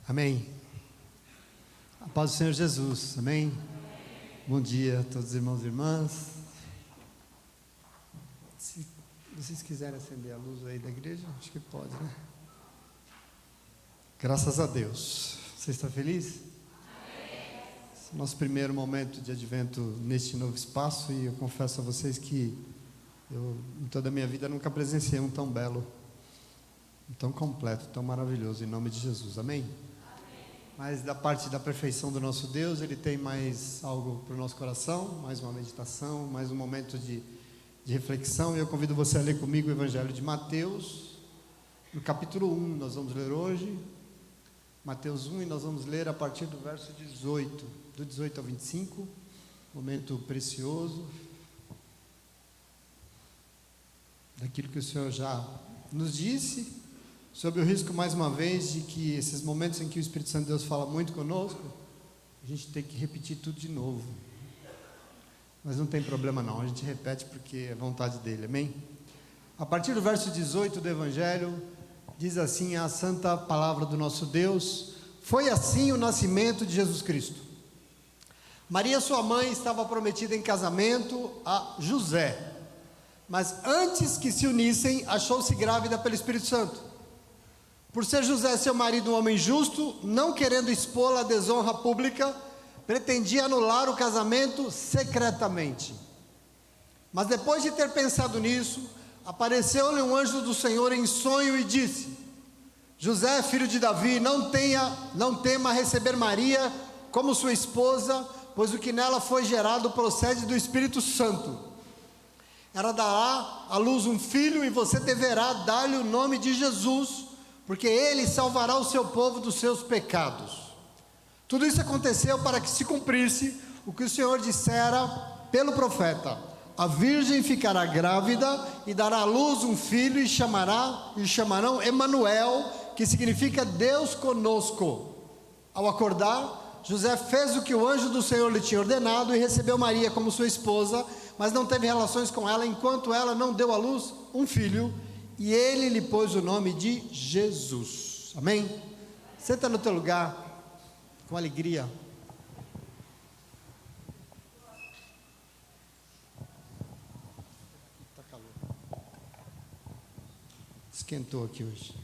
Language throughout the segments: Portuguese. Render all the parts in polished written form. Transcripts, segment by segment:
Amém. A paz do Senhor Jesus, amém? Bom dia a todos os irmãos e irmãs. Se vocês quiserem acender a luz aí da igreja, acho que pode, né? Graças a Deus. Você está feliz? Esse é o nosso primeiro momento de advento neste novo espaço, e eu confesso a vocês que eu, em toda a minha vida, nunca presenciei um tão belo, tão completo, tão maravilhoso, em nome de Jesus, amém? Mas da parte da perfeição do nosso Deus, Ele tem mais algo para o nosso coração, mais uma meditação, mais um momento de reflexão, e eu convido você a ler comigo o Evangelho de Mateus, no capítulo 1, nós vamos ler hoje, Mateus 1, e nós vamos ler a partir do verso 18, do 18 ao 25, momento precioso, daquilo que o Senhor já nos disse, sobre o risco, mais uma vez, de que esses momentos em que o Espírito Santo de Deus fala muito conosco, a gente tem que repetir tudo de novo. Mas não tem problema não, a gente repete porque é vontade dele, amém? A partir do verso 18 do Evangelho, diz assim a santa palavra do nosso Deus: foi assim o nascimento de Jesus Cristo. Maria, sua mãe, estava prometida em casamento a José, mas antes que se unissem, achou-se grávida pelo Espírito Santo. Por ser José, seu marido, um homem justo, não querendo expô-la à desonra pública, pretendia anular o casamento secretamente. Mas depois de ter pensado nisso, apareceu-lhe um anjo do Senhor em sonho e disse: José, filho de Davi, não tema receber Maria como sua esposa, pois o que nela foi gerado procede do Espírito Santo. Ela dará à luz um filho, e você deverá dar-lhe o nome de Jesus, porque ele salvará o seu povo dos seus pecados. Tudo isso aconteceu para que se cumprisse o que o Senhor dissera pelo profeta: a virgem ficará grávida e dará à luz um filho, e chamarão Emanuel, que significa Deus conosco. Ao acordar, José fez o que o anjo do Senhor lhe tinha ordenado e recebeu Maria como sua esposa, mas não teve relações com ela enquanto ela não deu à luz um filho, e ele lhe pôs o nome de Jesus. Amém? Senta no teu lugar com alegria. Está calor. Esquentou aqui hoje.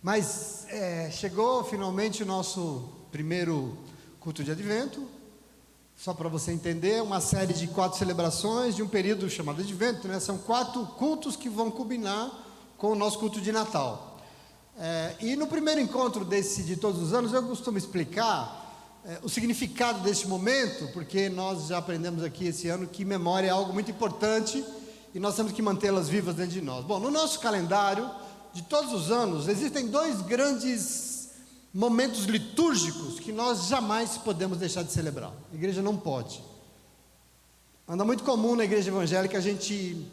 Mas chegou finalmente o nosso primeiro culto de advento. Só para você entender, uma série de 4 celebrações de um período chamado Advento, né? São 4 cultos que vão combinar com o nosso culto de Natal. E no primeiro encontro de todos os anos, eu costumo explicar o significado deste momento, porque nós já aprendemos aqui esse ano que memória é algo muito importante e nós temos que mantê-las vivas dentro de nós. Bom, no nosso calendário de todos os anos, existem 2 grandes momentos litúrgicos que nós jamais podemos deixar de celebrar. A igreja não pode. Anda muito comum na igreja evangélica a gente,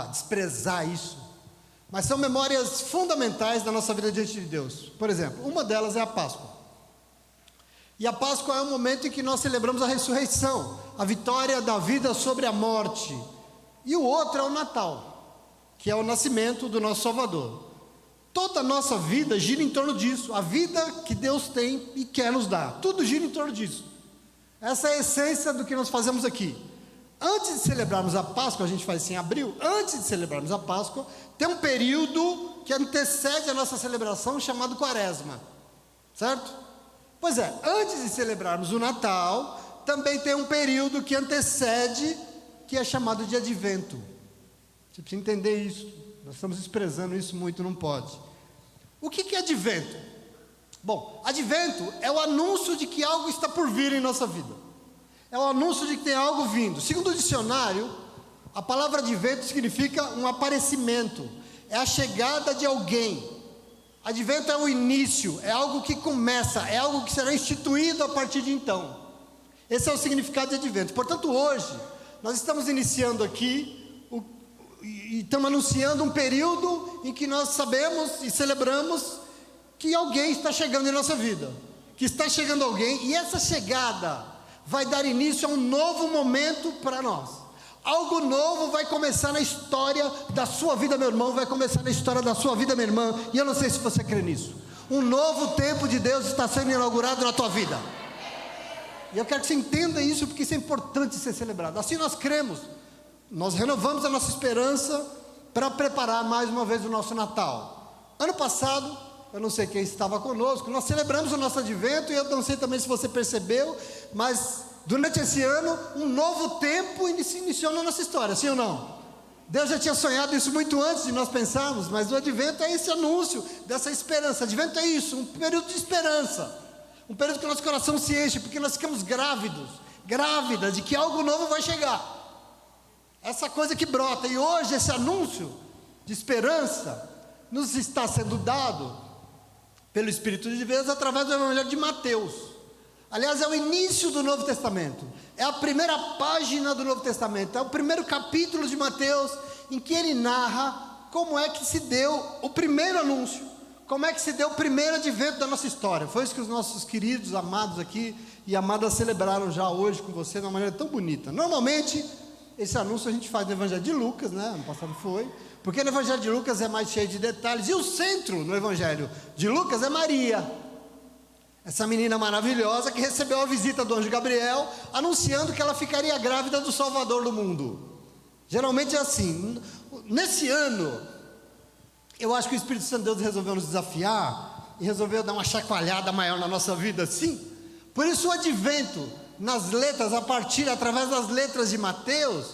desprezar isso. Mas são memórias fundamentais da nossa vida diante de Deus. Por exemplo, uma delas é a Páscoa. E a Páscoa é um momento em que nós celebramos a ressurreição, a vitória da vida sobre a morte. E o outro é o Natal, que é o nascimento do nosso Salvador. Toda a nossa vida gira em torno disso. A vida que Deus tem e quer nos dar, tudo gira em torno disso. Essa é a essência do que nós fazemos aqui. Antes de celebrarmos a Páscoa, a gente faz isso em abril. Antes de celebrarmos a Páscoa, tem um período que antecede a nossa celebração, chamado Quaresma, certo? Pois é, antes de celebrarmos o Natal, também tem um período que antecede, que é chamado de Advento. Você precisa entender isso. Nós estamos desprezando isso muito, não pode. O que é Advento? Bom, Advento é o anúncio de que algo está por vir em nossa vida. É o anúncio de que tem algo vindo. Segundo o dicionário, a palavra Advento significa um aparecimento. É a chegada de alguém. Advento é o início, é algo que começa, é algo que será instituído a partir de então. Esse é o significado de Advento. Portanto, hoje, nós estamos iniciando aqui e estamos anunciando um período em que nós sabemos e celebramos que alguém está chegando em nossa vida, que está chegando alguém, e essa chegada vai dar início a um novo momento para nós. Algo novo vai começar na história da sua vida, meu irmão, vai começar na história da sua vida, minha irmã, e eu não sei se você crê nisso. Um novo tempo de Deus está sendo inaugurado na tua vida. E eu quero que você entenda isso, porque isso é importante ser celebrado. Assim nós cremos. Nós renovamos a nossa esperança para preparar mais uma vez o nosso Natal. Ano passado, eu não sei quem estava conosco, nós celebramos o nosso advento, e eu não sei também se você percebeu, mas durante esse ano, um novo tempo se iniciou na nossa história, sim ou não? Deus já tinha sonhado isso muito antes de nós pensarmos, mas o advento é esse anúncio dessa esperança. Advento é isso, um período de esperança, um período que o nosso coração se enche, porque nós ficamos grávidas de que algo novo vai chegar. Essa coisa que brota, e hoje esse anúncio de esperança nos está sendo dado pelo Espírito de Deus através do Evangelho de Mateus. Aliás, é o início do Novo Testamento, é a primeira página do Novo Testamento, é o primeiro capítulo de Mateus, em que ele narra como é que se deu o primeiro anúncio, como é que se deu o primeiro advento da nossa história. Foi isso que os nossos queridos, amados aqui e amadas celebraram já hoje com você de uma maneira tão bonita. Normalmente, esse anúncio a gente faz no Evangelho de Lucas, né? Ano passado foi, porque no Evangelho de Lucas é mais cheio de detalhes, e o centro no Evangelho de Lucas é Maria, essa menina maravilhosa que recebeu a visita do anjo Gabriel, anunciando que ela ficaria grávida do Salvador do mundo. Geralmente é assim. Nesse ano, eu acho que o Espírito Santo de Deus resolveu nos desafiar, e resolveu dar uma chacoalhada maior na nossa vida, sim. Por isso o advento, nas letras, através das letras de Mateus,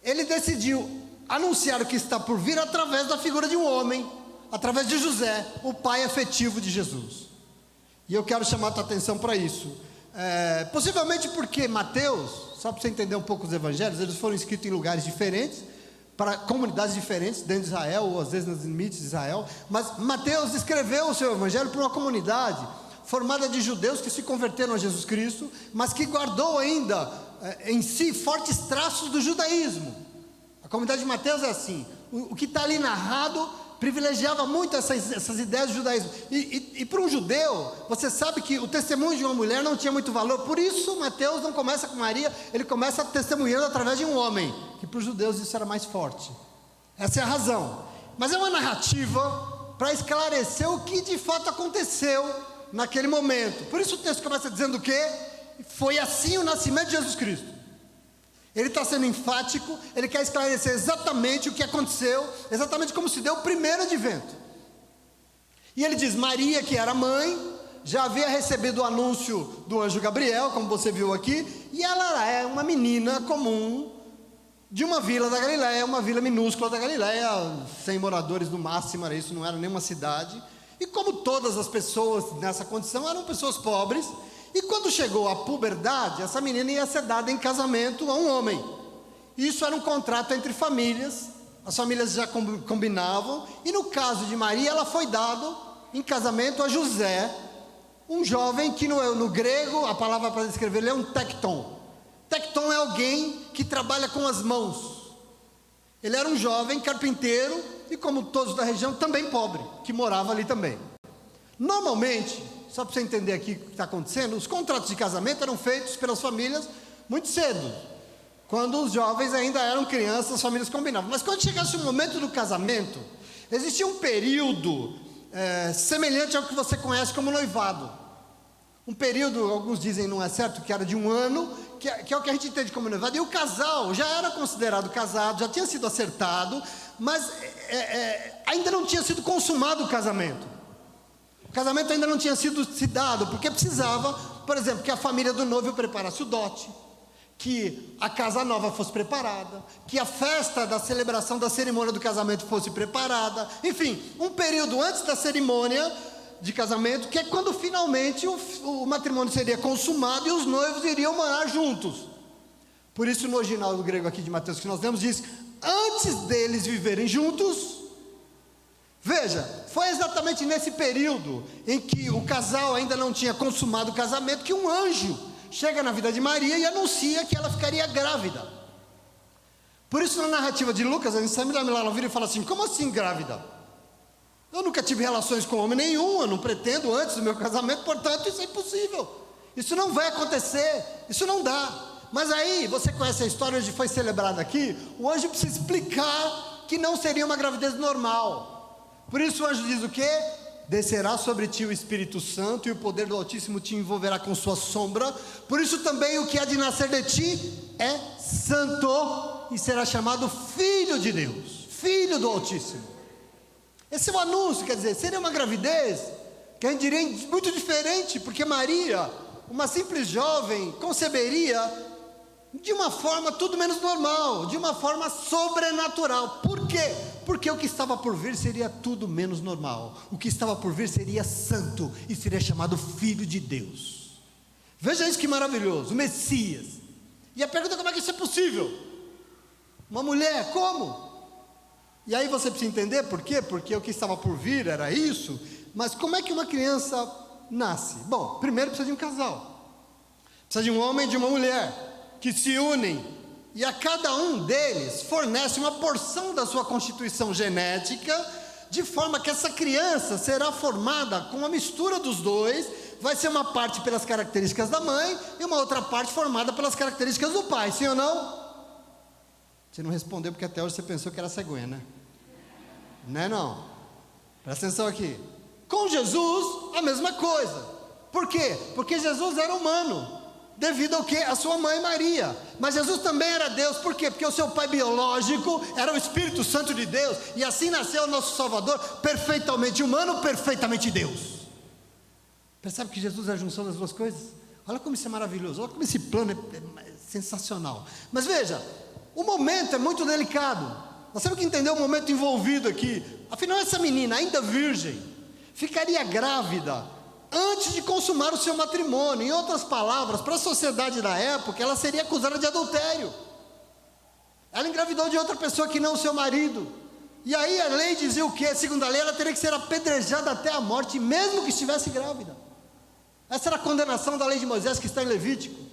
ele decidiu anunciar o que está por vir através da figura de um homem, através de José, o pai afetivo de Jesus. E eu quero chamar a tua atenção para isso. Possivelmente porque Mateus, só para você entender um pouco os evangelhos, eles foram escritos em lugares diferentes, para comunidades diferentes dentro de Israel, ou às vezes nos limites de Israel, mas Mateus escreveu o seu evangelho para uma comunidade formada de judeus que se converteram a Jesus Cristo, mas que guardou ainda em si fortes traços do judaísmo. A comunidade de Mateus é assim, o que está ali narrado privilegiava muito essas ideias do judaísmo, e para um judeu, você sabe que o testemunho de uma mulher não tinha muito valor, por isso Mateus não começa com Maria, ele começa testemunhando através de um homem, que para os judeus isso era mais forte. Essa é a razão, mas é uma narrativa para esclarecer o que de fato aconteceu naquele momento. Por isso o texto começa dizendo o quê? Foi assim o nascimento de Jesus Cristo. Ele está sendo enfático, ele quer esclarecer exatamente o que aconteceu, exatamente como se deu o primeiro advento. E ele diz, Maria, que era mãe, já havia recebido o anúncio do anjo Gabriel, como você viu aqui, e ela é uma menina comum, de uma vila da Galileia, uma vila minúscula da Galileia, 100 moradores no máximo, era isso, não era nenhuma cidade. E como todas as pessoas nessa condição eram pessoas pobres, e quando chegou a puberdade, essa menina ia ser dada em casamento a um homem. Isso era um contrato entre famílias, as famílias já combinavam, e no caso de Maria, ela foi dada em casamento a José, um jovem que no grego, a palavra para descrever ele é um tecton. Tecton é alguém que trabalha com as mãos. Ele era um jovem carpinteiro, e como todos da região, também pobre, que morava ali também. Normalmente, só para você entender aqui o que está acontecendo, os contratos de casamento eram feitos pelas famílias muito cedo, quando os jovens ainda eram crianças, as famílias combinavam. Mas quando chegasse o momento do casamento, existia um período semelhante ao que você conhece como noivado. Um período, alguns dizem não é certo, que era de um ano, que é o que a gente entende como noivado, e o casal já era considerado casado, já tinha sido acertado, mas ainda não tinha sido consumado o casamento. O casamento ainda não tinha sido se dado, porque precisava, por exemplo, que a família do noivo preparasse o dote, que a casa nova fosse preparada, que a festa da celebração da cerimônia do casamento fosse preparada, enfim, um período antes da cerimônia de casamento, que é quando finalmente o matrimônio seria consumado e os noivos iriam morar juntos. Por isso no original do grego aqui de Mateus que nós lemos diz, antes deles viverem juntos. Veja, foi exatamente nesse período em que o casal ainda não tinha consumado o casamento que um anjo chega na vida de Maria e anuncia que ela ficaria grávida. Por isso na narrativa de Lucas, a gente sempre lá vira e fala assim, como assim grávida? Eu nunca tive relações com homem nenhum, eu não pretendo antes do meu casamento, portanto isso é impossível, isso não vai acontecer, isso não dá. Mas aí, você conhece a história, hoje foi celebrada aqui, o anjo precisa explicar que não seria uma gravidez normal. Por isso o anjo diz o quê? descerá sobre ti o Espírito Santo, e o poder do Altíssimo te envolverá com sua sombra. Por isso também o que há de nascer de ti é santo, e será chamado Filho de Deus, Filho do Altíssimo. Esse é o anúncio, quer dizer, seria uma gravidez que a gente diria muito diferente, porque Maria, uma simples jovem, conceberia de uma forma tudo menos normal, de uma forma sobrenatural. Por quê? Porque o que estava por vir seria tudo menos normal. O que estava por vir seria santo e seria chamado Filho de Deus. Veja isso que maravilhoso, o Messias. E a pergunta é: como é que isso é possível? Uma mulher, como? E aí você precisa entender por quê? Porque o que estava por vir era isso. Mas como é que uma criança nasce? Bom, primeiro precisa de um casal. Precisa de um homem e de uma mulher que se unem, e a cada um deles fornece uma porção da sua constituição genética, de forma que essa criança será formada com uma mistura dos dois. Vai ser uma parte pelas características da mãe e uma outra parte formada pelas características do pai, sim ou não? Você não respondeu porque até hoje você pensou que era cegonha, né? Não. Presta atenção aqui. Com Jesus, a mesma coisa. Por quê? Porque Jesus era humano, devido ao quê? A sua mãe Maria. Mas Jesus também era Deus. Por quê? Porque o seu pai biológico era o Espírito Santo de Deus, e assim nasceu o nosso Salvador, perfeitamente humano, perfeitamente Deus. Percebe que Jesus é a junção das duas coisas? Olha como isso é maravilhoso, olha como esse plano é sensacional. Mas veja, o momento é muito delicado. Nós temos que entender o momento envolvido aqui. Afinal, essa menina, ainda virgem, ficaria grávida antes de consumar o seu matrimônio. Em outras palavras, para a sociedade da época, ela seria acusada de adultério. Ela engravidou de outra pessoa que não o seu marido. E aí a lei dizia o quê? Segundo a lei, ela teria que ser apedrejada até a morte, mesmo que estivesse grávida. Essa era a condenação da lei de Moisés, que está em Levítico.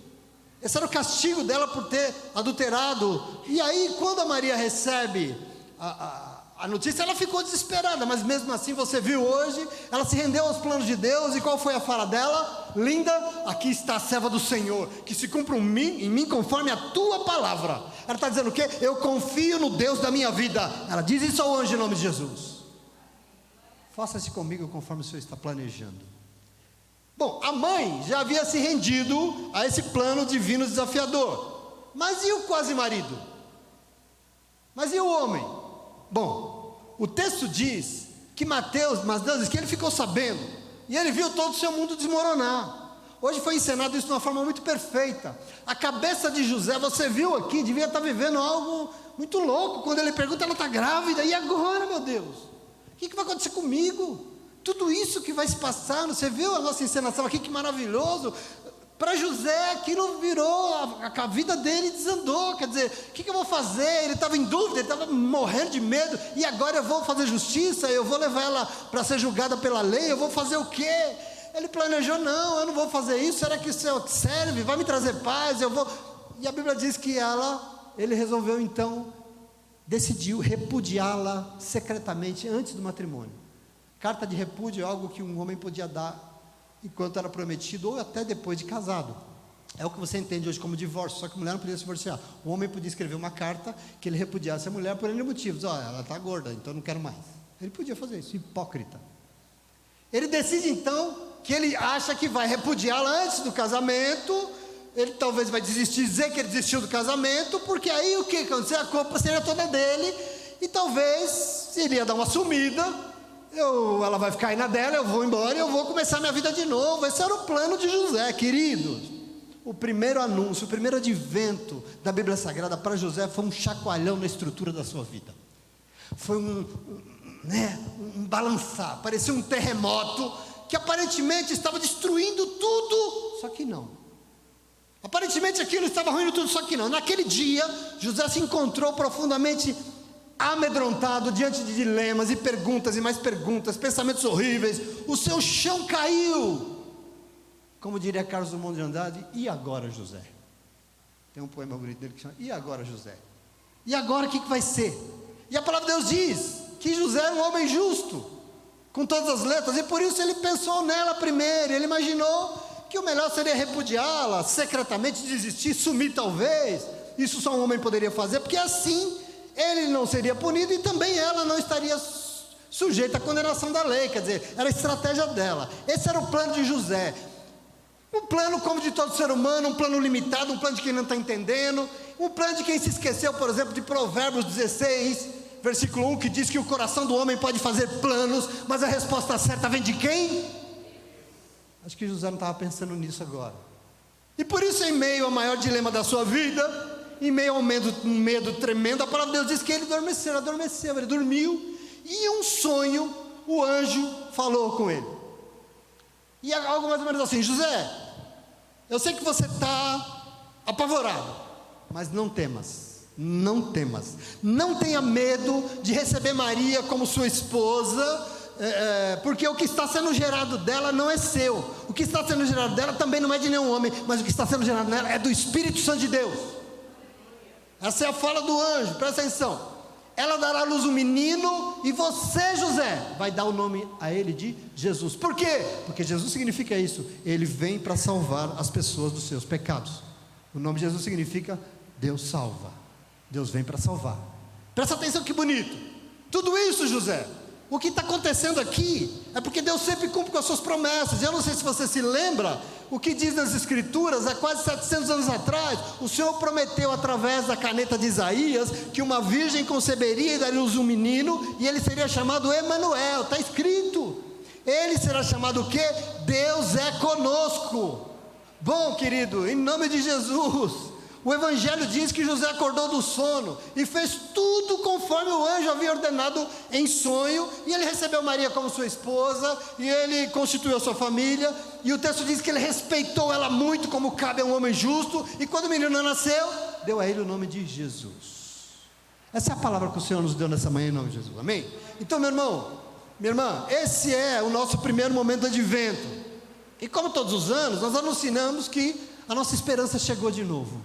Esse era o castigo dela por ter adulterado. E aí, quando a Maria recebe a notícia, ela ficou desesperada, mas mesmo assim, você viu hoje, ela se rendeu aos planos de Deus. E qual foi a fala dela? Linda, aqui está a serva do Senhor, que se cumpra em mim conforme a tua palavra. Ela está dizendo o quê? Eu confio no Deus da minha vida. Ela diz isso ao anjo em nome de Jesus. Faça-se comigo conforme o Senhor está planejando. Bom, a mãe já havia se rendido a esse plano divino desafiador. Mas e o quase marido? Mas e o homem? Bom, o texto diz que Mateus diz que ele ficou sabendo, e ele viu todo o seu mundo desmoronar. Hoje foi encenado isso de uma forma muito perfeita. A cabeça de José, você viu aqui, devia estar vivendo algo muito louco. Quando ele pergunta, ela está grávida, e agora, meu Deus? O que vai acontecer comigo? Tudo isso que vai se passar, você viu a nossa encenação aqui, que maravilhoso. Para José, aquilo virou, a vida dele desandou. Quer dizer, o que eu vou fazer? Ele estava em dúvida, ele estava morrendo de medo. E agora eu vou fazer justiça, eu vou levar ela para ser julgada pela lei, eu vou fazer o quê? Ele planejou: não, eu não vou fazer isso. Será que isso serve? Vai me trazer paz? Eu vou. E a Bíblia diz que ele resolveu então, decidiu repudiá-la secretamente antes do matrimônio. Carta de repúdio é algo que um homem podia dar enquanto era prometido, ou até depois de casado. É o que você entende hoje como divórcio, só que a mulher não podia se divorciar. O homem podia escrever uma carta que ele repudiasse a mulher por N motivos. Ela está gorda, então não quero mais. Ele podia fazer isso, hipócrita. Ele decide então que ele acha que vai repudiá-la antes do casamento. Ele talvez vai desistir, dizer que ele desistiu do casamento, porque aí o que aconteceu? A culpa seria toda dele, e talvez ele ia dar uma sumida. Ela vai ficar aí na dela, eu vou embora e eu vou começar minha vida de novo. Esse era o plano de José, queridos. O primeiro anúncio, o primeiro advento da Bíblia Sagrada para José foi um chacoalhão na estrutura da sua vida. Foi um balançar, parecia um terremoto que aparentemente estava destruindo tudo, só que não. Aparentemente aquilo estava ruindo tudo, só que não. Naquele dia, José se encontrou profundamente amedrontado diante de dilemas e perguntas e mais perguntas, pensamentos horríveis. O seu chão caiu. Como diria Carlos Drummond de Andrade: e agora, José? Tem um poema bonito dele que chama E agora, José? E agora o que vai ser? E a palavra de Deus diz que José era um homem justo, com todas as letras, e por isso ele pensou nela primeiro. Ele imaginou que o melhor seria repudiá-la secretamente, desistir, sumir talvez. Isso só um homem poderia fazer, porque assim ele não seria punido e também ela não estaria sujeita à condenação da lei, quer dizer, era a estratégia dela. Esse era o plano de José. Um plano como de todo ser humano, um plano limitado, um plano de quem não está entendendo, um plano de quem se esqueceu, por exemplo, de Provérbios 16, versículo 1, que diz que o coração do homem pode fazer planos, mas a resposta certa vem de quem? Acho que José não estava pensando nisso agora. E por isso, em meio ao maior dilema da sua vida, em meio a um medo tremendo, a palavra de Deus diz que ele adormeceu, ele dormiu, e em um sonho, o anjo falou com ele. E algo mais ou menos assim: José, eu sei que você está apavorado, mas não temas, não tenha medo de receber Maria como sua esposa, porque o que está sendo gerado dela não é seu, o que está sendo gerado dela também não é de nenhum homem, mas o que está sendo gerado nela é do Espírito Santo de Deus. Essa é a fala do anjo, presta atenção. Ela dará à luz um menino, e você, José, vai dar o nome a ele de Jesus. Por quê? Porque Jesus significa isso: ele vem para salvar as pessoas dos seus pecados. O nome de Jesus significa Deus salva, Deus vem para salvar. Presta atenção que bonito. Tudo isso, José, o que está acontecendo aqui é porque Deus sempre cumpre com as suas promessas. Eu não sei se você se lembra o que diz nas Escrituras. Há quase 700 anos atrás, o Senhor prometeu através da caneta de Isaías que uma virgem conceberia e daria luz um menino, e ele seria chamado Emanuel. Está escrito. Ele será chamado o quê? Deus é conosco. Bom, querido, em nome de Jesus, o Evangelho diz que José acordou do sono e fez tudo conforme o anjo havia ordenado em sonho, e ele recebeu Maria como sua esposa, e ele constituiu a sua família, e o texto diz que ele respeitou ela muito, como cabe a um homem justo, e quando o menino nasceu, deu a ele o nome de Jesus. Essa é a palavra que o Senhor nos deu nessa manhã, em nome de Jesus, amém? Então, meu irmão, minha irmã, esse é o nosso primeiro momento do advento, e como todos os anos, nós anunciamos que a nossa esperança chegou de novo.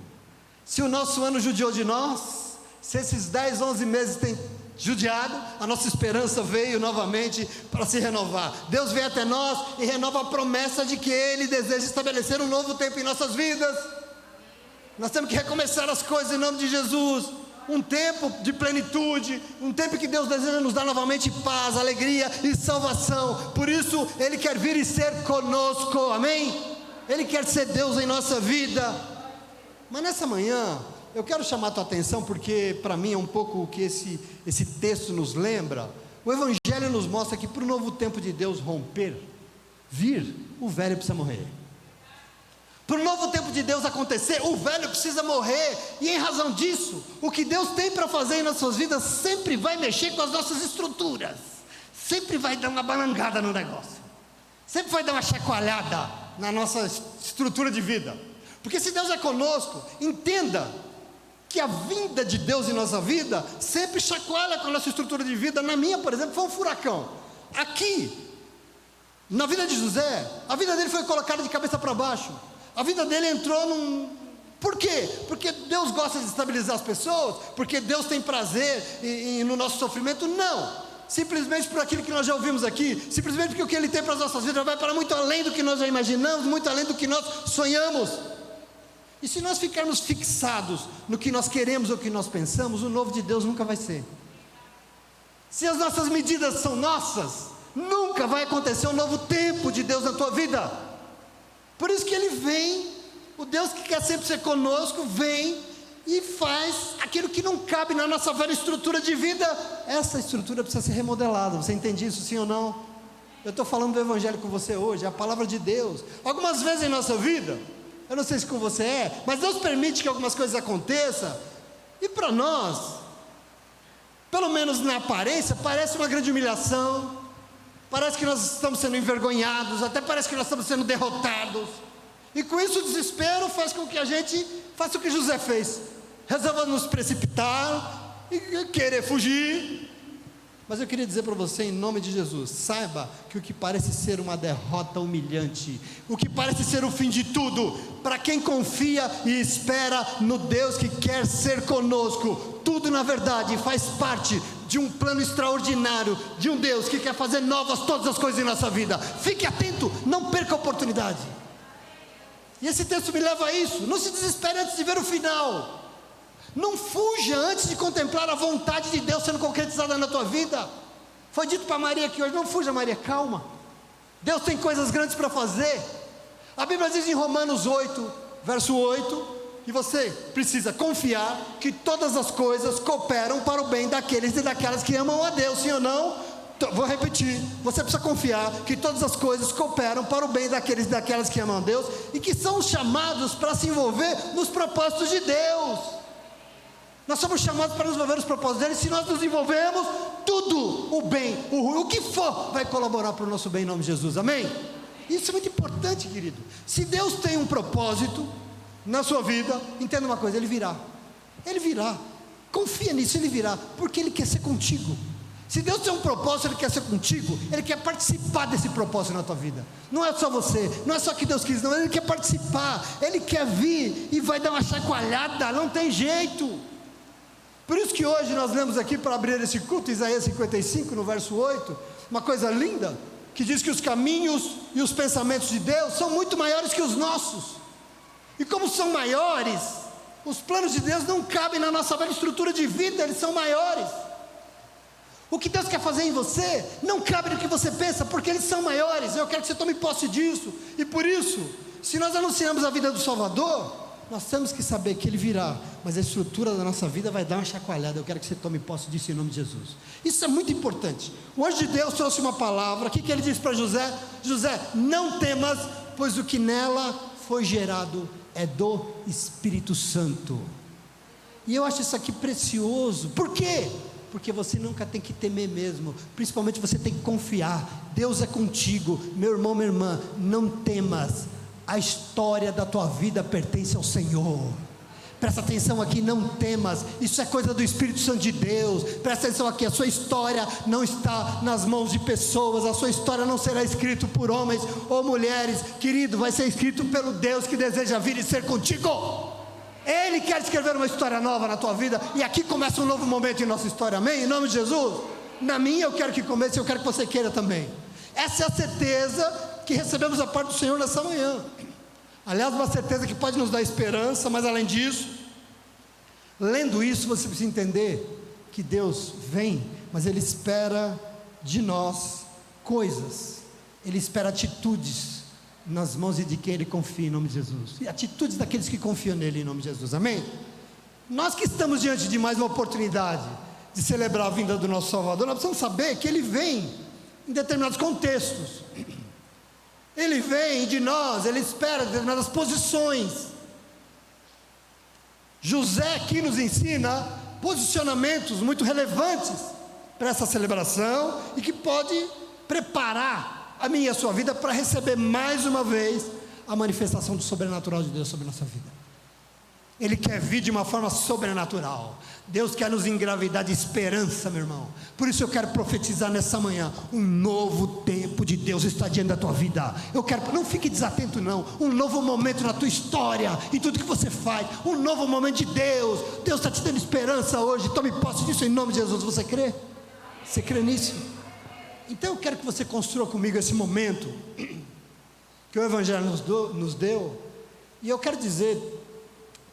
Se o nosso ano judiou de nós, se esses 10, 11 meses têm judiado, a nossa esperança veio novamente para se renovar. Deus vem até nós e renova a promessa de que Ele deseja estabelecer um novo tempo em nossas vidas. Nós temos que recomeçar as coisas em nome de Jesus. Um tempo de plenitude, um tempo que Deus deseja nos dar novamente paz, alegria e salvação. Por isso Ele quer vir e ser conosco, amém? Ele quer ser Deus em nossa vida. Mas nessa manhã, eu quero chamar a tua atenção, porque para mim é um pouco o que esse texto nos lembra. O Evangelho nos mostra que para o novo tempo de Deus romper, vir, o velho precisa morrer. Para o novo tempo de Deus acontecer, o velho precisa morrer. E em razão disso, o que Deus tem para fazer em nossas vidas sempre vai mexer com as nossas estruturas, sempre vai dar uma balangada no negócio, sempre vai dar uma chacoalhada na nossa estrutura de vida. Porque se Deus é conosco, entenda que a vinda de Deus em nossa vida sempre chacoalha com a nossa estrutura de vida. Na minha, por exemplo, foi um furacão. Aqui, na vida de José, a vida dele foi colocada de cabeça para baixo. A vida dele entrou num... Por quê? Porque Deus gosta de estabilizar as pessoas? Porque Deus tem prazer no nosso sofrimento? Não. Simplesmente por aquilo que nós já ouvimos aqui, simplesmente porque o que Ele tem para as nossas vidas vai para muito além do que nós já imaginamos, muito além do que nós sonhamos. E se nós ficarmos fixados no que nós queremos ou que nós pensamos, o novo de Deus nunca vai ser. Se as nossas medidas são nossas, nunca vai acontecer um novo tempo de Deus na tua vida. Por isso que Ele vem, o Deus que quer sempre ser conosco, vem e faz aquilo que não cabe na nossa velha estrutura de vida. Essa estrutura precisa ser remodelada. Você entende isso, sim ou não? Eu estou falando do Evangelho com você hoje, é a palavra de Deus. Algumas vezes em nossa vida, eu não sei se com você é, mas Deus permite que algumas coisas aconteçam, e para nós, pelo menos na aparência, parece uma grande humilhação, parece que nós estamos sendo envergonhados, até parece que nós estamos sendo derrotados, e com isso o desespero faz com que a gente faça o que José fez, resolva nos precipitar e querer fugir. Mas eu queria dizer para você, em nome de Jesus, saiba que o que parece ser uma derrota humilhante, o que parece ser o fim de tudo, para quem confia e espera no Deus que quer ser conosco, tudo na verdade faz parte de um plano extraordinário, de um Deus que quer fazer novas todas as coisas em nossa vida. Fique atento, não perca a oportunidade. E esse texto me leva a isso. Não se desespere antes de ver o final. Não fuja antes de contemplar a vontade de Deus sendo concretizada na tua vida. Foi dito para Maria que hoje, não fuja Maria, calma. Deus tem coisas grandes para fazer. A Bíblia diz em Romanos 8, verso 8, que você precisa confiar que todas as coisas cooperam para o bem daqueles e daquelas que amam a Deus, sim ou não? Vou repetir, você precisa confiar que todas as coisas cooperam para o bem daqueles e daquelas que amam a Deus e que são chamados para se envolver nos propósitos de Deus. Nós somos chamados para nos envolver nos propósitos dele. Se nós nos envolvemos, tudo, o bem, o ruim, o que for, vai colaborar para o nosso bem em nome de Jesus, amém? Isso é muito importante, querido. Se Deus tem um propósito na sua vida, entenda uma coisa, Ele virá, confia nisso, Ele virá, porque Ele quer ser contigo. Se Deus tem um propósito, Ele quer ser contigo, Ele quer participar desse propósito na tua vida. Não é só você, não é só que Deus quis, não, Ele quer participar, Ele quer vir e vai dar uma chacoalhada, não tem jeito. Por isso que hoje nós lemos aqui, para abrir esse culto, Isaías 55, no verso 8, uma coisa linda, que diz que os caminhos e os pensamentos de Deus são muito maiores que os nossos. E como são maiores, os planos de Deus não cabem na nossa velha estrutura de vida, eles são maiores. O que Deus quer fazer em você não cabe no que você pensa, porque eles são maiores. Eu quero que você tome posse disso. E por isso, se nós anunciamos a vida do Salvador, nós temos que saber que Ele virá, mas a estrutura da nossa vida vai dar uma chacoalhada. Eu quero que você tome posse disso em nome de Jesus. Isso é muito importante. O anjo de Deus trouxe uma palavra. O que ele disse para José? José, não temas, pois o que nela foi gerado é do Espírito Santo. E eu acho isso aqui precioso. Por quê? Porque você nunca tem que temer mesmo. Principalmente você tem que confiar. Deus é contigo, meu irmão, minha irmã. Não temas. A história da tua vida pertence ao Senhor. Presta atenção aqui, não temas. Isso é coisa do Espírito Santo de Deus. Presta atenção aqui, a sua história não está nas mãos de pessoas. A sua história não será escrita por homens ou mulheres. Querido, vai ser escrito pelo Deus que deseja vir e ser contigo. Ele quer escrever uma história nova na tua vida. E aqui começa um novo momento em nossa história, amém? Em nome de Jesus. Na minha eu quero que comece, eu quero que você queira também. Essa é a certeza que recebemos a parte do Senhor nessa manhã. Aliás, uma certeza que pode nos dar esperança. Mas além disso, lendo isso, você precisa entender que Deus vem, mas Ele espera de nós coisas. Ele espera atitudes nas mãos de quem Ele confia em nome de Jesus, e atitudes daqueles que confiam nele em nome de Jesus, amém? Nós que estamos diante de mais uma oportunidade de celebrar a vinda do nosso Salvador, nós precisamos saber que Ele vem em determinados contextos. Ele vem de nós, Ele espera determinadas posições. José aqui nos ensina posicionamentos muito relevantes para essa celebração, e que pode preparar a minha e a sua vida para receber mais uma vez a manifestação do sobrenatural de Deus sobre a nossa vida. Ele quer vir de uma forma sobrenatural. Deus quer nos engravidar de esperança, meu irmão. Por isso eu quero profetizar nessa manhã: um novo tempo de Deus está diante da tua vida. Eu quero, não fique desatento não. Um novo momento na tua história, em tudo que você faz. Um novo momento de Deus. Deus está te dando esperança hoje. Tome posse disso em nome de Jesus. Você crê? Você crê nisso? Então eu quero que você construa comigo esse momento que o Evangelho nos deu. E eu quero dizer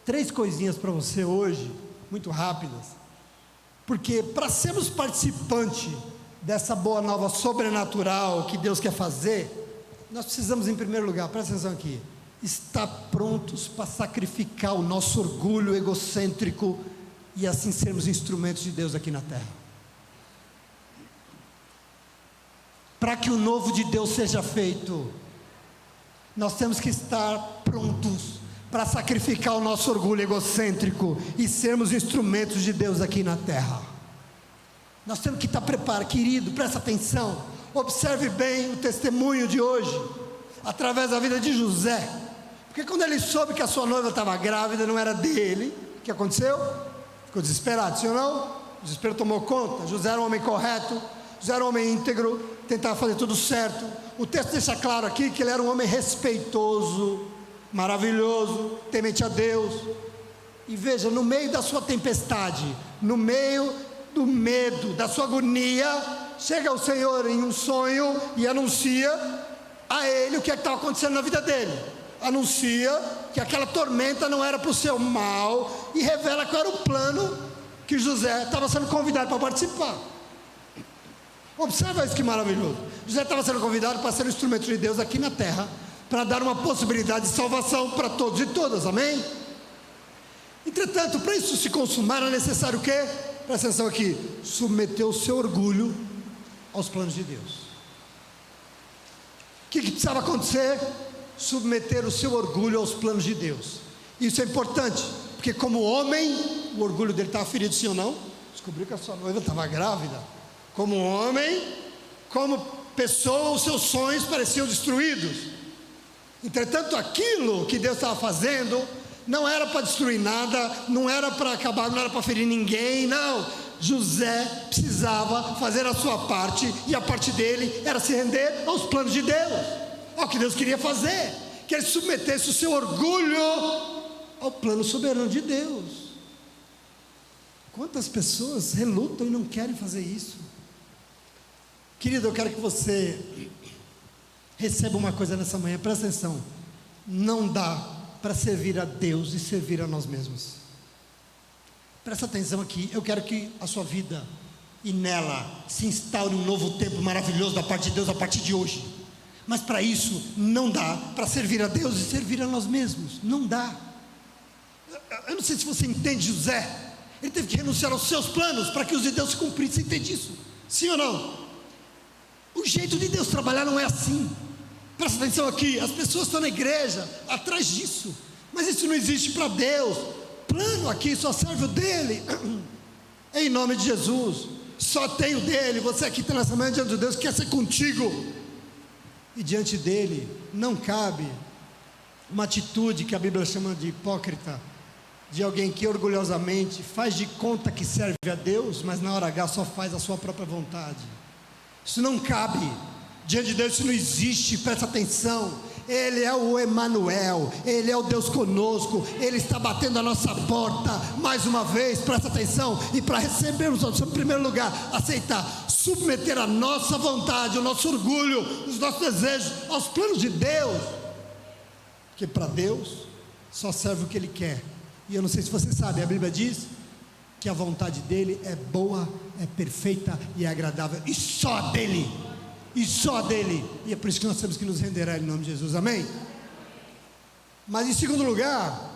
3 coisinhas para você hoje, muito rápidas, porque para sermos participantes dessa boa nova sobrenatural que Deus quer fazer, nós precisamos, em primeiro lugar, presta atenção aqui, estar prontos para sacrificar o nosso orgulho egocêntrico e assim sermos instrumentos de Deus aqui na terra. Para que o novo de Deus seja feito, nós temos que estar prontos para sacrificar o nosso orgulho egocêntrico e sermos instrumentos de Deus aqui na terra. Nós temos que estar preparados, querido, presta atenção, observe bem o testemunho de hoje, através da vida de José, porque quando ele soube que a sua noiva estava grávida, não era dele, o que aconteceu? Ficou desesperado, sim ou não? O desespero tomou conta. José era um homem correto, José era um homem íntegro, tentava fazer tudo certo. O texto deixa claro aqui que ele era um homem respeitoso, maravilhoso, temente a Deus. E veja, no meio da sua tempestade, no meio do medo, da sua agonia, chega o Senhor em um sonho e anuncia a ele o que estava acontecendo na vida dele. Anuncia que aquela tormenta não era para o seu mal, e revela qual era o plano que José estava sendo convidado para participar. Observa isso que maravilhoso. José estava sendo convidado para ser um instrumento de Deus aqui na terra, para dar uma possibilidade de salvação para todos e todas, amém? Entretanto, para isso se consumar, era necessário o quê? Presta atenção aqui, submeter o seu orgulho aos planos de Deus. O que precisava acontecer? Submeter o seu orgulho aos planos de Deus. Isso é importante, porque como homem, o orgulho dele estava ferido, sim ou não? Descobriu que a sua noiva estava grávida. Como homem, como pessoa, os seus sonhos pareciam destruídos. Entretanto, aquilo que Deus estava fazendo não era para destruir nada, não era para acabar, não era para ferir ninguém, não. José precisava fazer a sua parte, e a parte dele era se render aos planos de Deus, ao que Deus queria fazer, que ele submetesse o seu orgulho ao plano soberano de Deus. Quantas pessoas relutam e não querem fazer isso? Querido, eu quero que você receba uma coisa nessa manhã, presta atenção. Não dá para servir a Deus e servir a nós mesmos. Presta atenção aqui, eu quero que a sua vida e nela se instaure um novo tempo maravilhoso da parte de Deus a partir de hoje. Mas para isso não dá para servir a Deus e servir a nós mesmos, não dá. Eu não sei se você entende José, ele teve que renunciar aos seus planos para que os de Deus se cumprissem. Você entende isso? Sim ou não? O jeito de Deus trabalhar não é assim. Presta atenção aqui, as pessoas estão na igreja atrás disso, mas isso não existe para Deus. Plano aqui só serve o dele. Em nome de Jesus, só tem o dele. Você aqui está nessa manhã diante de Deus, quer ser contigo, e diante dele não cabe uma atitude que a Bíblia chama de hipócrita, de alguém que orgulhosamente faz de conta que serve a Deus, mas na hora H só faz a sua própria vontade. Isso não cabe diante de Deus, isso não existe. Presta atenção, Ele é o Emanuel, Ele é o Deus conosco, Ele está batendo a nossa porta mais uma vez. Presta atenção, e para recebermos em primeiro lugar, aceitar, submeter a nossa vontade, o nosso orgulho, os nossos desejos aos planos de Deus, porque para Deus só serve o que Ele quer. E eu não sei se você sabe, a Bíblia diz que a vontade dele é boa, é perfeita e é agradável, e só dele, e só dele, e é por isso que nós temos que nos render a Ele em nome de Jesus, amém? Mas em segundo lugar,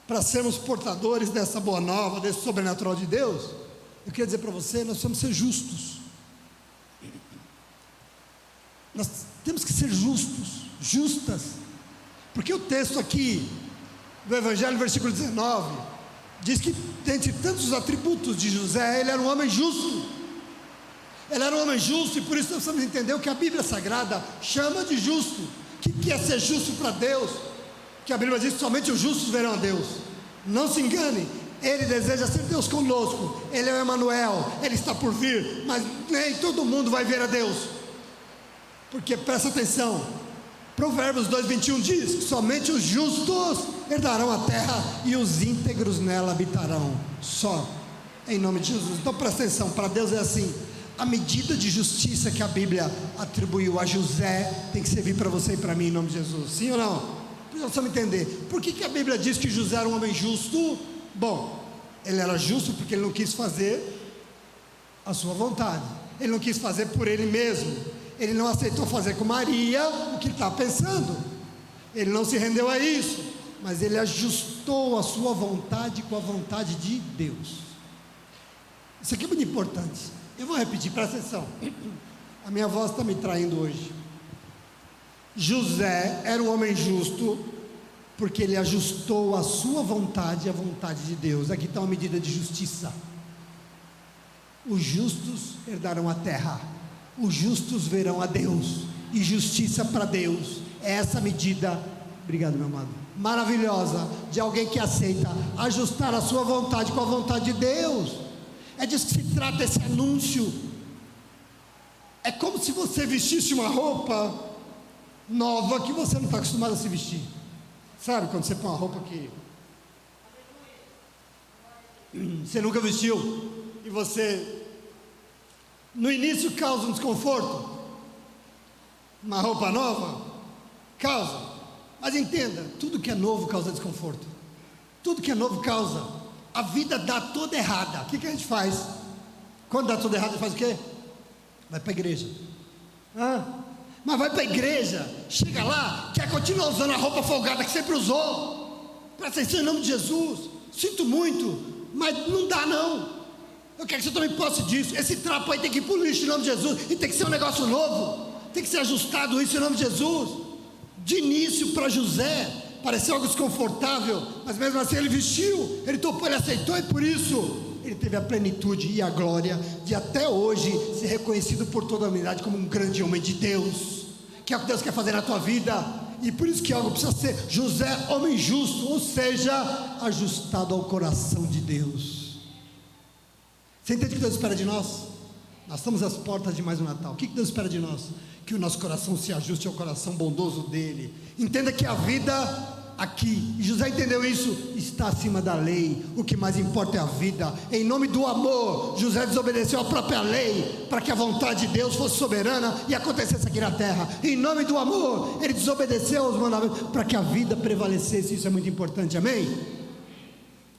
para sermos portadores dessa boa nova, desse sobrenatural de Deus, eu queria dizer para você, nós precisamos ser justos. Nós temos que ser justos, justas, porque o texto aqui do Evangelho, versículo 19, diz que dentre tantos atributos de José, ele era um homem justo. Ele era um homem justo, e por isso nós precisamos entender o que a Bíblia Sagrada chama de justo. O que é ser justo para Deus? Que a Bíblia diz que somente os justos verão a Deus. Não se engane, Ele deseja ser Deus conosco, Ele é o Emanuel, Ele está por vir, mas nem todo mundo vai ver a Deus, porque presta atenção, Provérbios 2:21 diz que somente os justos herdarão a terra e os íntegros nela habitarão, só, em nome de Jesus. Então presta atenção, para Deus é assim, a medida de justiça que a Bíblia atribuiu a José tem que servir para você e para mim em nome de Jesus, sim ou não? Nós precisamos entender, por que a Bíblia diz que José era um homem justo? Bom, ele era justo porque ele não quis fazer a sua vontade, ele não quis fazer por ele mesmo, ele não aceitou fazer com Maria o que ele estava pensando, ele não se rendeu a isso, mas ele ajustou a sua vontade com a vontade de Deus. Isso aqui é muito importante, eu vou repetir, presta atenção, a minha voz está me traindo hoje. José era um homem justo porque ele ajustou a sua vontade à vontade de Deus. Aqui está uma medida de justiça. Os justos herdarão a terra, os justos verão a Deus, e justiça para Deus é essa medida, obrigado meu amado, maravilhosa, de alguém que aceita ajustar a sua vontade com a vontade de Deus. É disso que se trata esse anúncio. É como se você vestisse uma roupa nova que você não está acostumado a se vestir. Sabe quando você põe uma roupa que você nunca vestiu e você no início causa um desconforto? Uma roupa nova causa, mas entenda, tudo que é novo causa desconforto, tudo que é novo causa. A vida dá toda errada, o que a gente faz? Quando dá tudo errado, a gente faz o quê? Vai para a igreja. Mas vai para a igreja, chega lá, quer continuar usando a roupa folgada que sempre usou. Presta atenção em nome de Jesus. Sinto muito, mas não dá não. Eu quero que você tome posse disso. Esse trapo aí tem que ir para o lixo em nome de Jesus. E tem que ser um negócio novo. Tem que ser ajustado isso em nome de Jesus. De início para José pareceu algo desconfortável, mas mesmo assim ele vestiu, ele topou, ele aceitou, e por isso ele teve a plenitude e a glória de até hoje ser reconhecido por toda a humanidade como um grande homem de Deus, que é o que Deus quer fazer na tua vida. E por isso que algo precisa ser José, homem justo, ou seja, ajustado ao coração de Deus. Você entende o que Deus espera de nós? Nós estamos às portas de mais um Natal. O que Deus espera de nós? Que o nosso coração se ajuste ao coração bondoso dele. Entenda que a vida aqui, e José entendeu isso, está acima da lei. O que mais importa é a vida. Em nome do amor, José desobedeceu a própria lei para que a vontade de Deus fosse soberana e acontecesse aqui na terra. Em nome do amor, ele desobedeceu aos mandamentos para que a vida prevalecesse. Isso é muito importante, amém?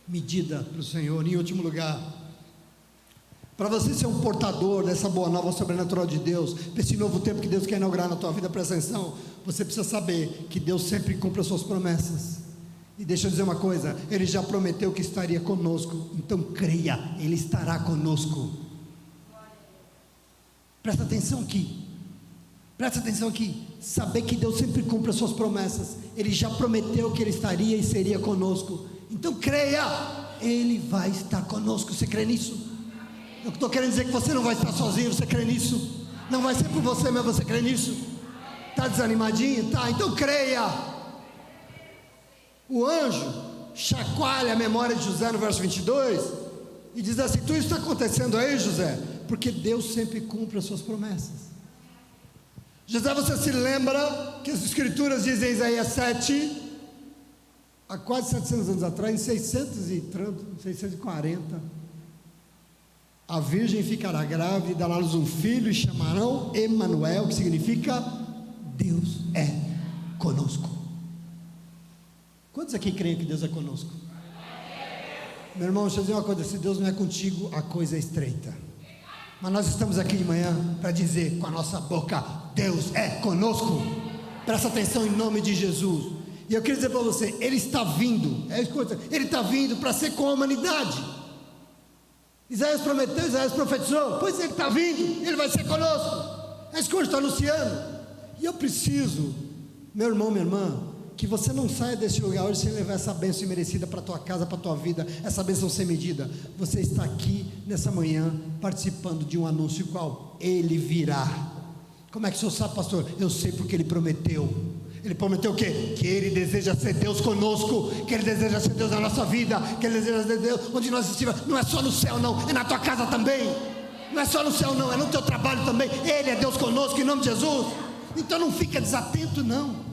Medida para o Senhor. Em último lugar, para você ser um portador dessa boa nova sobrenatural de Deus, para esse novo tempo que Deus quer inaugurar na tua vida, presta atenção, você precisa saber que Deus sempre cumpre as suas promessas. E deixa eu dizer uma coisa, Ele já prometeu que estaria conosco, então creia, Ele estará conosco. Presta atenção aqui, saber que Deus sempre cumpre as suas promessas, Ele já prometeu que Ele estaria e seria conosco, então creia, Ele vai estar conosco. Você crê nisso? Eu estou querendo dizer que você não vai estar sozinho. Você crê nisso? Não vai ser por você, mas você crê nisso? Está desanimadinho? Tá, então creia. O anjo chacoalha a memória de José no verso 22 e diz assim: tudo isso está acontecendo aí, José, porque Deus sempre cumpre as suas promessas. José, você se lembra que as escrituras dizem em Isaías 7, há quase 700 anos atrás, em 640, a virgem ficará grávida e dará à luz um filho e chamarão Emanuel, que significa Deus é conosco. Quantos aqui creem que Deus é conosco? Meu irmão, deixa eu dizer uma coisa: se Deus não é contigo, a coisa é estreita. Mas nós estamos aqui de manhã para dizer com a nossa boca: Deus é conosco. Presta atenção em nome de Jesus. E eu queria dizer para você, Ele está vindo, Ele está vindo para ser com a humanidade. Isaías prometeu, Isaías profetizou, pois Ele está vindo, Ele vai ser conosco. É isso que hoje está anunciando. E eu preciso, meu irmão, minha irmã, que você não saia desse lugar hoje sem levar essa bênção imerecida para a tua casa, para a tua vida, essa bênção sem medida. Você está aqui nessa manhã participando de um anúncio qual Ele virá. Como é que o senhor sabe, pastor? Eu sei porque Ele prometeu. Ele prometeu o quê? Que Ele deseja ser Deus conosco, que Ele deseja ser Deus na nossa vida, que Ele deseja ser Deus onde nós estivermos. Não é só no céu não, é na tua casa também. Não é só no céu não, é no teu trabalho também. Ele é Deus conosco em nome de Jesus. Então não fica desatento não.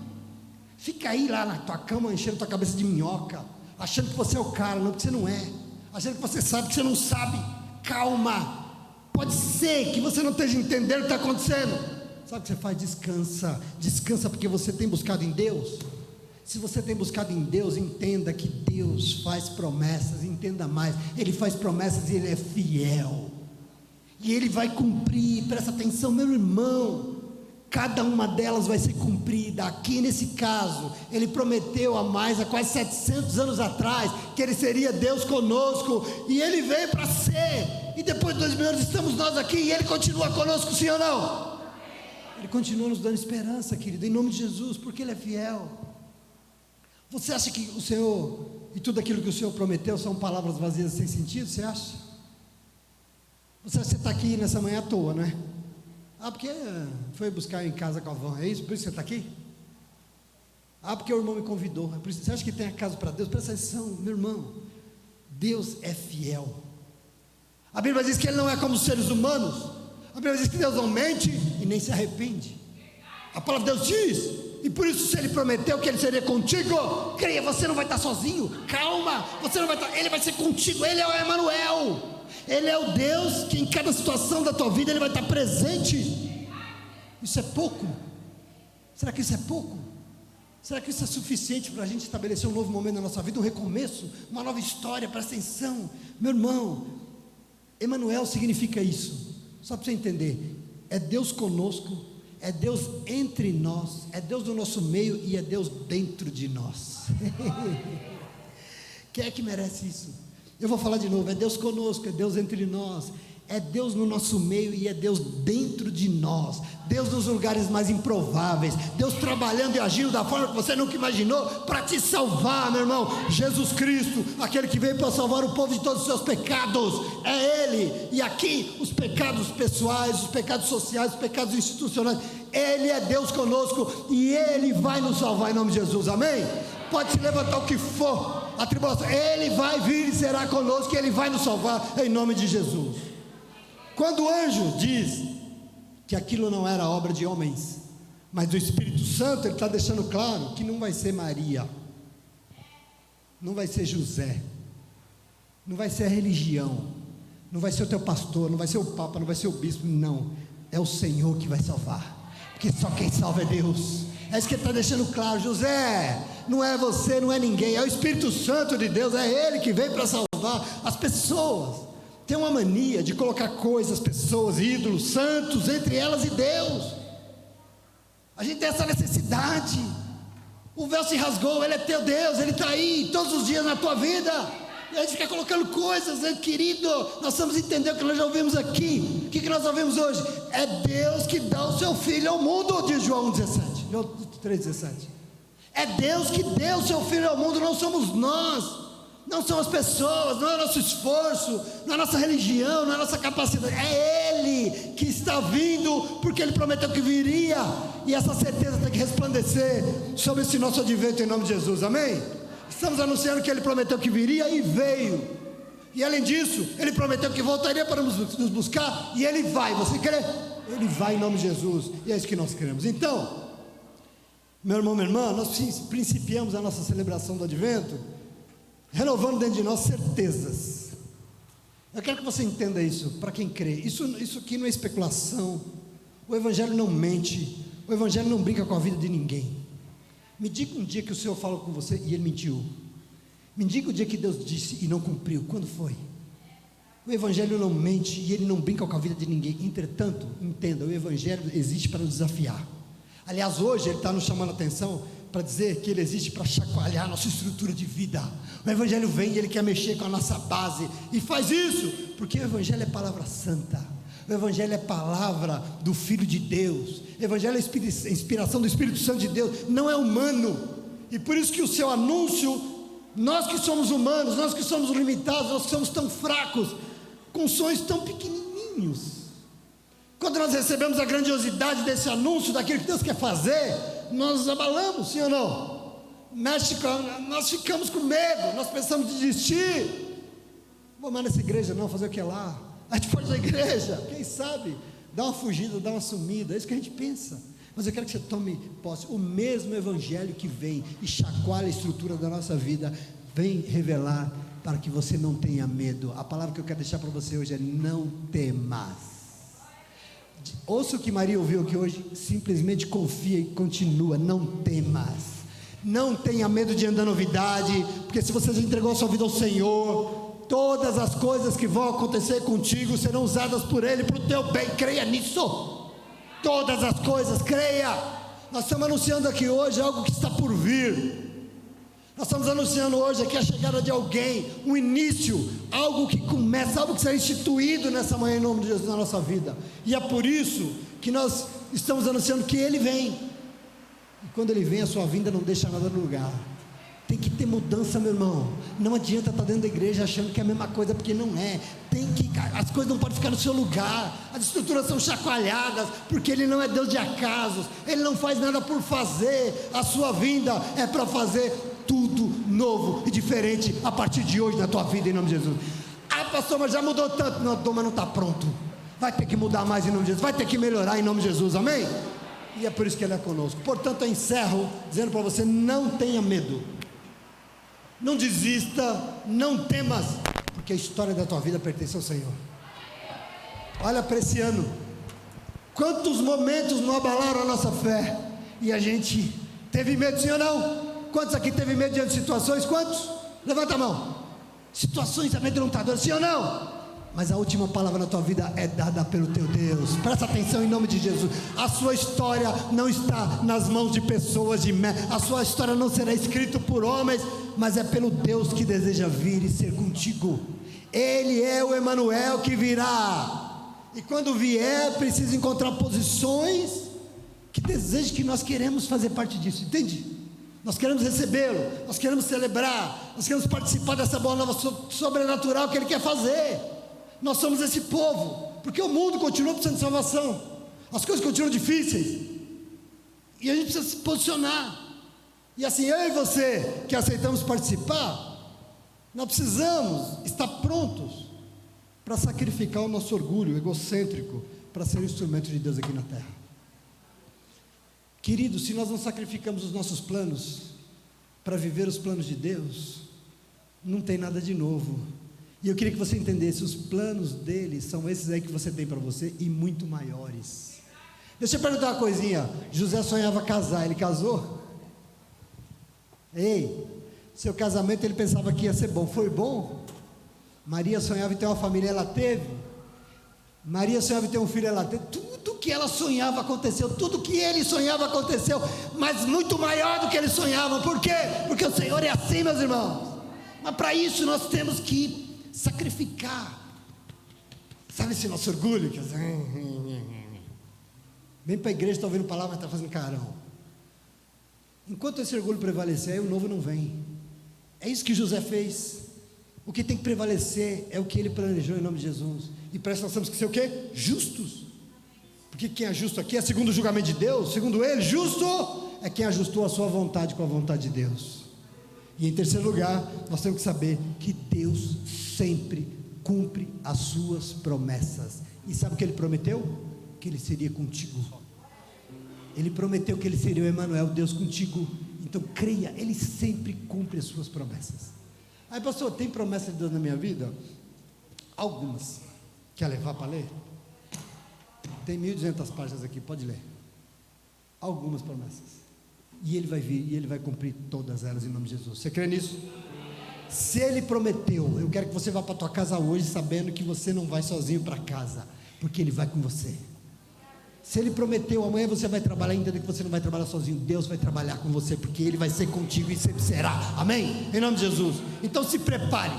Fica aí lá na tua cama enchendo tua cabeça de minhoca, achando que você é o cara, não, que você não é. Achando que você sabe, que você não sabe. Calma. Pode ser que você não esteja entendendo o que está acontecendo. Sabe o que você faz? Descansa porque você tem buscado em Deus. Se você tem buscado em Deus, entenda que Deus faz promessas. Entenda mais, Ele faz promessas e Ele é fiel, e Ele vai cumprir. Presta atenção, meu irmão, cada uma delas vai ser cumprida. Aqui nesse caso, Ele prometeu há quase 700 anos atrás, que Ele seria Deus conosco, e Ele veio para ser, e depois de 2000 anos estamos nós aqui, e Ele continua conosco, sim ou não? Ele continua nos dando esperança, querido, em nome de Jesus, porque Ele é fiel. Você acha que o Senhor e tudo aquilo que o Senhor prometeu são palavras vazias sem sentido? Você acha? Você está aqui nessa manhã à toa, né? Porque foi buscar em casa com a van, é isso? Por isso que você está aqui? Porque o irmão me convidou. É por isso, você acha que tem acaso para Deus? Presta atenção, meu irmão, Deus é fiel. A Bíblia diz que Ele não é como os seres humanos. A Bíblia diz que Deus não mente e nem se arrepende. A palavra de Deus diz, e por isso se Ele prometeu que Ele seria contigo, creia, você não vai estar sozinho. Calma, você não vai estar, Ele vai ser contigo. Ele é o Emanuel. Ele é o Deus que em cada situação da tua vida Ele vai estar presente. Isso é pouco? Será que isso é pouco? Será que isso é suficiente para a gente estabelecer um novo momento na nossa vida, um recomeço, uma nova história? Presta atenção, meu irmão, Emanuel significa isso. Só para você entender, é Deus conosco, é Deus entre nós, é Deus no nosso meio e é Deus dentro de nós. Quem é que merece isso? Eu vou falar de novo, é Deus conosco, é Deus entre nós, é Deus no nosso meio e é Deus dentro de nós, Deus nos lugares mais improváveis, Deus trabalhando e agindo da forma que você nunca imaginou, para te salvar, meu irmão. Jesus Cristo, aquele que veio para salvar o povo de todos os seus pecados, é Ele. E aqui os pecados pessoais, os pecados sociais, os pecados institucionais, Ele é Deus conosco e Ele vai nos salvar em nome de Jesus, amém? Pode se levantar o que for a tribulação, Ele vai vir e será conosco, e Ele vai nos salvar em nome de Jesus. Quando o anjo diz que aquilo não era obra de homens, mas do Espírito Santo, ele está deixando claro que não vai ser Maria, não vai ser José, não vai ser a religião, não vai ser o teu pastor, não vai ser o Papa, não vai ser o bispo, não, é o Senhor que vai salvar, porque só quem salva é Deus. É isso que ele está deixando claro. José, não é você, não é ninguém, é o Espírito Santo de Deus, é Ele que vem para salvar as pessoas. Tem uma mania de colocar coisas, pessoas, ídolos, santos entre elas e Deus. A gente tem essa necessidade. O véu se rasgou, Ele é teu Deus, Ele está aí todos os dias na tua vida. E a gente fica colocando coisas, querido. Nós precisamos entender o que nós já ouvimos aqui. O que nós ouvimos hoje? É Deus que dá o seu Filho ao mundo, diz João 17, João 3,17. É Deus que deu o seu Filho ao mundo, não somos nós. Não são as pessoas, não é o nosso esforço, não é a nossa religião, não é a nossa capacidade, é Ele que está vindo, porque Ele prometeu que viria, e essa certeza tem que resplandecer sobre esse nosso advento em nome de Jesus, amém? Estamos anunciando que Ele prometeu que viria e veio, e além disso, Ele prometeu que voltaria para nos buscar, e Ele vai, você crê? Ele vai em nome de Jesus, e é isso que nós queremos. Então, meu irmão, minha irmã, nós principiamos a nossa celebração do advento renovando dentro de nós certezas. Eu quero que você entenda isso, para quem crê. Isso aqui não é especulação. O Evangelho não mente. O Evangelho não brinca com a vida de ninguém. Me diga um dia que o Senhor falou com você e Ele mentiu. Me diga o dia que Deus disse e não cumpriu. Quando foi? O Evangelho não mente e Ele não brinca com a vida de ninguém. Entretanto, entenda, o Evangelho existe para nos desafiar. Aliás, hoje Ele está nos chamando a atenção para dizer que Ele existe para chacoalhar a nossa estrutura de vida. O Evangelho vem e Ele quer mexer com a nossa base, e faz isso, porque o Evangelho é palavra santa, o Evangelho é palavra do Filho de Deus, o Evangelho é inspiração do Espírito Santo de Deus, não é humano, e por isso que o seu anúncio, nós que somos humanos, nós que somos limitados, nós que somos tão fracos, com sonhos tão pequenininhos, quando nós recebemos a grandiosidade desse anúncio, daquilo que Deus quer fazer, nós nos abalamos, sim ou não? Nós ficamos com medo, nós pensamos em desistir. Não vou mais nessa igreja não, fazer o que lá? A gente foge da igreja, quem sabe? Dá uma fugida, dá uma sumida, é isso que a gente pensa. Mas eu quero que você tome posse. O mesmo Evangelho que vem e chacoalha a estrutura da nossa vida, vem revelar para que você não tenha medo. A palavra que eu quero deixar para você hoje é: não temas. Ouça o que Maria ouviu aqui hoje, simplesmente confia e continua, não temas. Não tenha medo de andar novidade, porque se você já entregou a sua vida ao Senhor, todas as coisas que vão acontecer contigo serão usadas por Ele para o teu bem. Creia nisso. Todas as coisas, creia. Nós estamos anunciando aqui hoje algo que está por vir. Nós estamos anunciando hoje aqui a chegada de alguém, um início, algo que começa, algo que será instituído nessa manhã em nome de Jesus na nossa vida. E é por isso que nós estamos anunciando que Ele vem. E quando Ele vem, a sua vinda não deixa nada no lugar. Tem que ter mudança, meu irmão. Não adianta estar dentro da igreja achando que é a mesma coisa, porque não é. As coisas não podem ficar no seu lugar. As estruturas são chacoalhadas, porque Ele não é Deus de acasos. Ele não faz nada por fazer. A sua vinda é para fazer tudo novo e diferente a partir de hoje na tua vida, em nome de Jesus. Ah, pastor, mas já mudou tanto. Não, mas não está pronto. Vai ter que mudar mais em nome de Jesus. Vai ter que melhorar em nome de Jesus, amém? E é por isso que Ele é conosco. Portanto, eu encerro dizendo para você: não tenha medo, não desista, não temas, porque a história da tua vida pertence ao Senhor. Olha para esse ano, quantos momentos não abalaram a nossa fé, e a gente teve medo, sim ou não? Quantos aqui teve medo diante de situações? Quantos? Levanta a mão. Situações amedrontadoras, sim ou não? mas a última palavra na tua vida é dada pelo teu Deus. Presta atenção em nome de Jesus. A sua história não está nas mãos de pessoas, a sua história não será escrita por homens, mas é pelo Deus que deseja vir e ser contigo. Ele é o Emanuel que virá, e quando vier, precisa encontrar posições que desejem que nós queremos fazer parte disso, entende? Nós queremos recebê-lo, nós queremos celebrar, nós queremos participar dessa boa nova sobrenatural que Ele quer fazer. Nós somos esse povo, porque o mundo continua precisando de salvação, as coisas continuam difíceis, e a gente precisa se posicionar. E assim, eu e você que aceitamos participar, nós precisamos estar prontos para sacrificar o nosso orgulho egocêntrico, para ser instrumento de Deus aqui na terra. Querido, se nós não sacrificamos os nossos planos para viver os planos de Deus, não tem nada de novo. E eu queria que você entendesse, os planos dele são esses aí que você tem para você, e muito maiores. Deixa eu perguntar uma coisinha. José sonhava casar, ele casou? Ei, seu casamento ele pensava que ia ser bom, foi bom? Maria sonhava em ter uma família, ela teve. Maria sonhava em ter um filho, ela teve. Tudo que ela sonhava aconteceu, tudo que ele sonhava aconteceu, mas muito maior do que ele sonhava. Por quê? Porque o Senhor é assim, meus irmãos. Mas para isso nós temos que sacrificar. Sabe esse nosso orgulho? Vem para a igreja, está ouvindo palavra, mas está fazendo carão. Enquanto esse orgulho prevalecer, aí o novo não vem. É isso que José fez. O que tem que prevalecer é o que ele planejou em nome de Jesus. E para isso nós temos que ser o quê? Justos. Porque quem é justo aqui é segundo o julgamento de Deus. Segundo ele, justo é quem ajustou a sua vontade com a vontade de Deus. E em terceiro lugar, nós temos que saber que Deus sempre cumpre as suas promessas. E sabe o que ele prometeu? Que ele seria contigo. Ele prometeu que ele seria o Emanuel, Deus contigo. Então creia, ele sempre cumpre as suas promessas. Aí pastor, tem promessa de Deus na minha vida? Algumas. Quer levar para ler? Tem 1.200 páginas aqui, pode ler. Algumas promessas. E ele vai vir, e ele vai cumprir todas elas em nome de Jesus. Você crê nisso? Se ele prometeu, eu quero que você vá para a tua casa hoje sabendo que você não vai sozinho para casa, porque ele vai com você. Se ele prometeu, amanhã você vai trabalhar, entenda que você não vai trabalhar sozinho, Deus vai trabalhar com você, porque ele vai ser contigo e sempre será, amém? Em nome de Jesus. Então se prepare,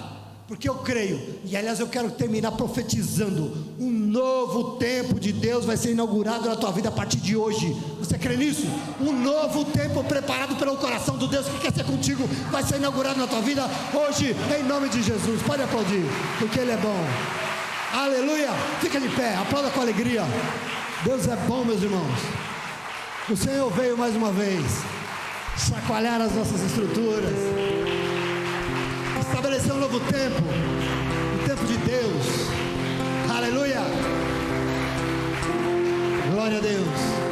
porque eu creio, e aliás eu quero terminar profetizando, um novo tempo de Deus vai ser inaugurado na tua vida a partir de hoje. Você crê nisso? Um novo tempo preparado pelo coração do Deus que quer ser contigo, vai ser inaugurado na tua vida hoje, em nome de Jesus. Pode aplaudir, porque ele é bom. Aleluia, fica de pé, aplauda com alegria. Deus é bom, meus irmãos. O Senhor veio mais uma vez chacoalhar as nossas estruturas, estabelecer um novo tempo, o tempo de Deus. Aleluia, glória a Deus.